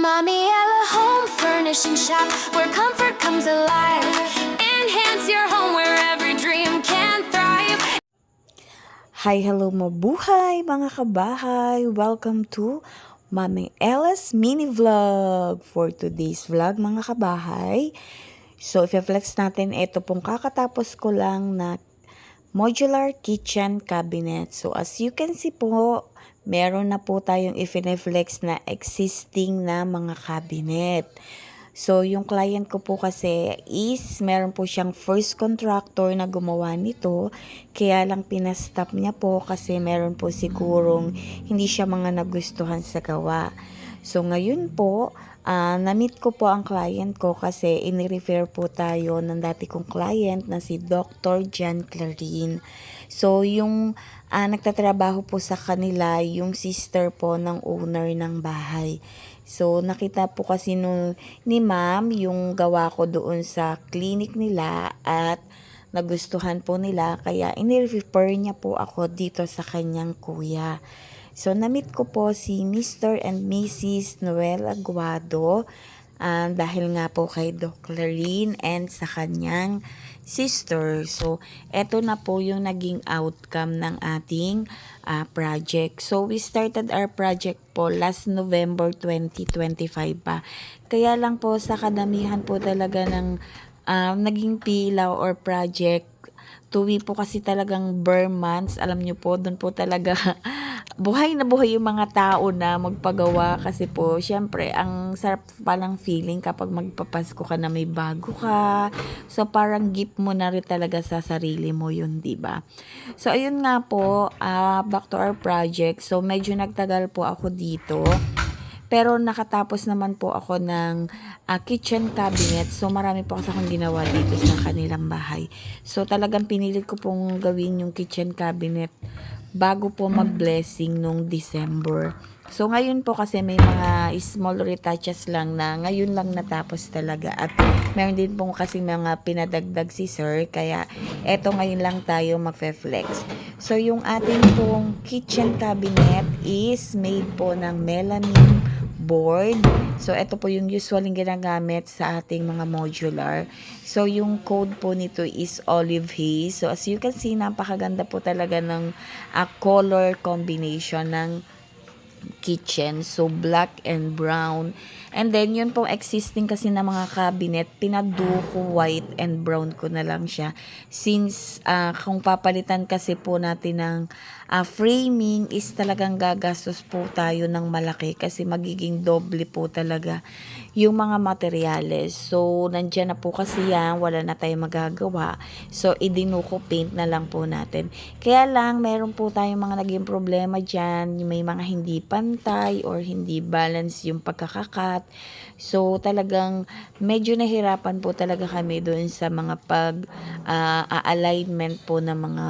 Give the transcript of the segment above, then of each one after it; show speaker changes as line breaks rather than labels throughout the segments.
Mommy Ella Home Furnishing Shop, where comfort comes alive. Enhance your home where every dream can thrive.
Hi, hello mabuhay mga kabahay! Welcome to Mami Ella's mini vlog for today's vlog mga kabahay. So, i-flex natin ito pong kakatapos ko lang na modular kitchen cabinet. So, as you can see po, meron na po tayong i-flex na existing na mga cabinet. So, yung client ko po kasi is, meron po siyang first contractor na gumawa nito. Kaya lang pinastop niya po kasi meron po sigurong hindi siya mga nagustuhan sa gawa. So, ngayon po, na-meet ko po ang client ko kasi in-refer po tayo ng dati kong client na si Dr. John Clarin. So, yung nagtatrabaho po sa kanila, yung sister po ng owner ng bahay. So, nakita po kasi ni ma'am yung gawa ko doon sa clinic nila at nagustuhan po nila. Kaya, in-refer niya po ako dito sa kanyang kuya. So, na-meet ko po si Mr. and Mrs. Noel Aguado dahil nga po kay Doc Clarin and sa kanyang sister. So, eto na po yung naging outcome ng ating project. So, we started our project po last November 2025 pa. Kaya lang po sa kadamihan po talaga ng naging pilaw or project, tuwi po kasi talagang bare months. Alam nyo po, doon po talaga buhay na buhay yung mga tao na magpagawa kasi po, syempre, ang sarap palang feeling kapag magpapasko ka na may bago ka. So, parang gift mo na rin talaga sa sarili mo yun, diba? So, ayun nga po, back to our project. So, medyo nagtagal po ako dito. Pero nakatapos naman po ako ng kitchen cabinet. So, marami po kasi akong ginawa dito sa kanilang bahay. So, talagang pinilit ko pong gawin yung kitchen cabinet bago po mag-blessing nung December. So, ngayon po kasi may mga small retouches lang na ngayon lang natapos talaga. At meron din po kasi mga pinadagdag si sir. Kaya, eto ngayon lang tayo magfe-flex. So, yung ating pong kitchen cabinet is made po ng melamine board. So, ito po yung usually ginagamit sa ating mga modular. So, yung code po nito is olive haze. So, as you can see, napakaganda po talaga ng color combination ng kitchen. So, black and brown. And then, yun pong existing kasi na mga cabinet, pinado ko white and brown ko na lang siya. Since, kung papalitan kasi po natin ng framing is talagang gagastos po tayo ng malaki kasi magiging doble po talaga yung mga materyales. So, nandyan na po kasi yan, wala na tayong magagawa. So, idinuko paint na lang po natin. Kaya lang, meron po tayong mga naging problema dyan, may mga hindi pantay or hindi balance yung pagkakakat. So, talagang medyo nahirapan po talaga kami doon sa mga alignment po ng mga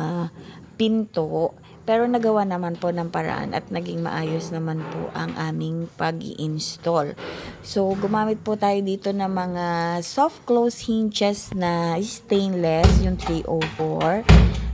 pinto. Pero nagawa naman po ng paraan at naging maayos naman po ang aming pag-i-install. So, gumamit po tayo dito ng mga soft close hinges na stainless, yung 304.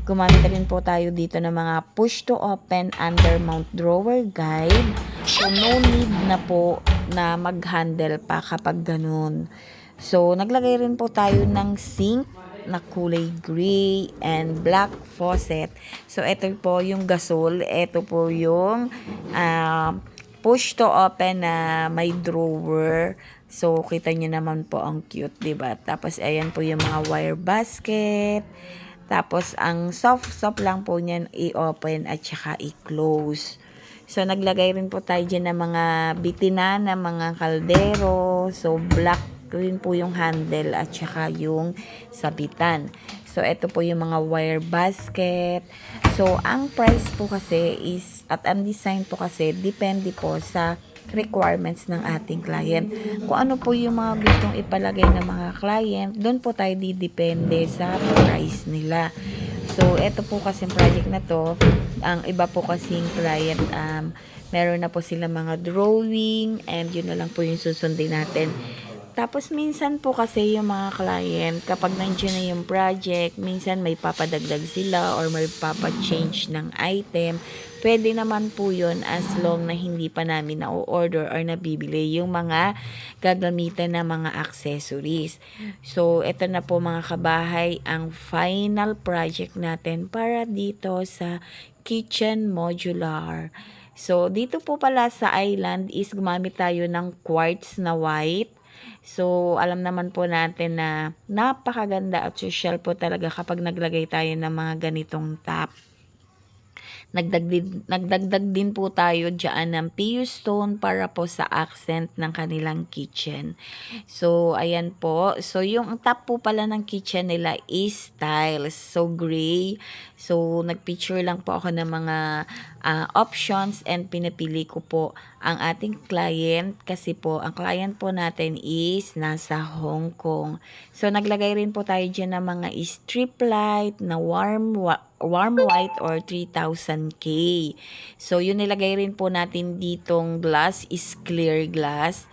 Gumamit rin po tayo dito ng mga push to open under mount drawer guide. So, no need na po na mag-handle pa kapag ganun. So, naglagay rin po tayo ng sink na kulay gray and black faucet. So, ito po yung gasol. Ito po yung push to open na may drawer. So, kita nyo naman po ang cute, diba? Tapos, ayan po yung mga wire basket. Tapos, ang soft lang po niyan i-open at saka i-close. So, naglagay rin po tayo dyan ng mga bitinan, ng mga kaldero. So, black rin po yung handle at saka yung sabitan. So, ito po yung mga wire basket. So, ang price po kasi is, at ang design po kasi, depende po sa requirements ng ating client. Kung ano po yung mga gustong ipalagay ng mga client, doon po tayo didepende sa price nila. So, ito po kasi project na to, ang iba po kasing client, meron na po sila mga drawing and yun na lang po yung susundin natin. Tapos minsan po kasi yung mga client, kapag nandiyan na yung project, minsan may papadagdag sila or may papa-change ng item. Pwede naman po yun as long na hindi pa namin na-order or nabibili yung mga gagamitan na mga accessories. So, ito na po mga kabahay, ang final project natin para dito sa kitchen modular. So, dito po pala sa island is gumamit tayo ng quartz na white. So, alam naman po natin na napakaganda at social po talaga kapag naglagay tayo ng mga ganitong top. Nagdagdag din po tayo dyan ng PU stone para po sa accent ng kanilang kitchen. So, ayan po. So, yung top po pala ng kitchen nila is tiles. So, gray. So, nagpicture lang po ako ng mga options and pinapili ko po ang ating client kasi po, ang client po natin is nasa Hong Kong. So, naglagay rin po tayo dyan ng mga strip light na warm white or 3,000K. So, yun nilagay rin po natin ditong glass is clear glass.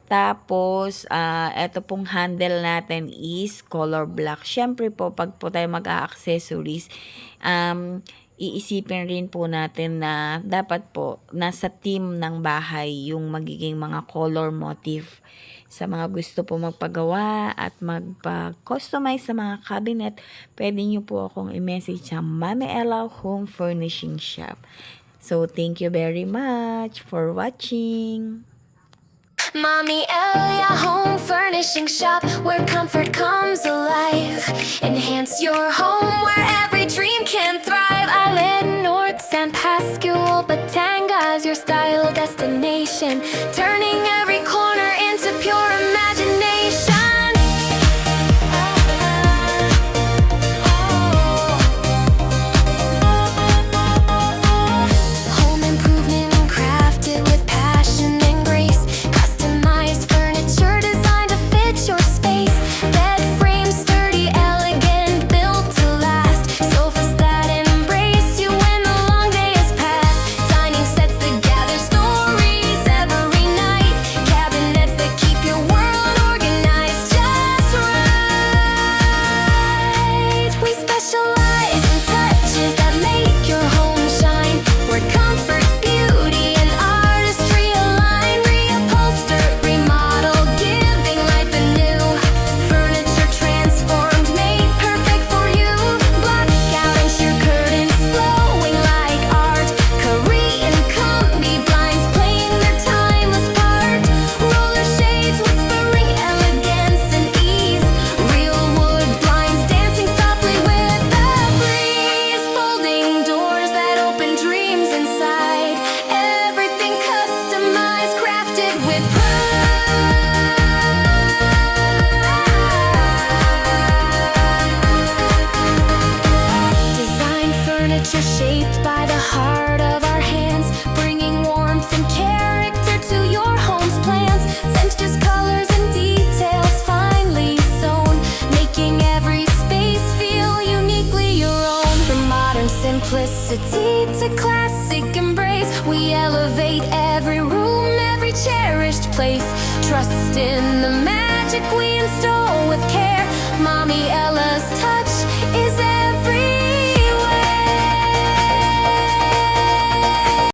Tapos, eto pong handle natin is color black. Syempre po, pag po tayo mag-accessories, iisipin rin po natin na dapat po nasa theme ng bahay yung magiging mga color motif. Sa mga gusto po magpagawa at magpa-customize sa mga cabinet, pwede nyo po akong i-message sa Mami Ella Home Furnishing Shop. So, thank you very much for watching.
Mommy Elia Home Furnishing Shop, where comfort comes alive. Enhance your home where every dream can thrive. Island North, San Pascual, Batangas, your style destination, turning every corner into pure imagination. Home improvement crafted with passion and grace. Customized furniture designed to fit your space. Bed frames sturdy, elegant, built to last. Sofas that embrace you when the long day is past. Dining sets that gather stories every night. Cabinets that keep your world organized just right. We specialize in touches that make your home shine, where comfort, beauty, and artistry align. Reupholster, remodel, giving life anew. Furniture transformed, made perfect for you. Blackout and sheer curtains flowing like art. Korean combi blinds playing their timeless part. Roller shades whispering elegance and ease. Real wood blinds dancing softly with the breeze. Folding doors that open dreams inside. Everything customized, crafted with pride. Design furniture shaped by the heart of our hands, bringing warmth and character to your home's plans. Sensuous colors and details finely sewn, making every space feel uniquely your own. From modern simplicity to classic embrace, we elevate every room, every cherished place. Trust in the magic we install with care. Mommy Ella's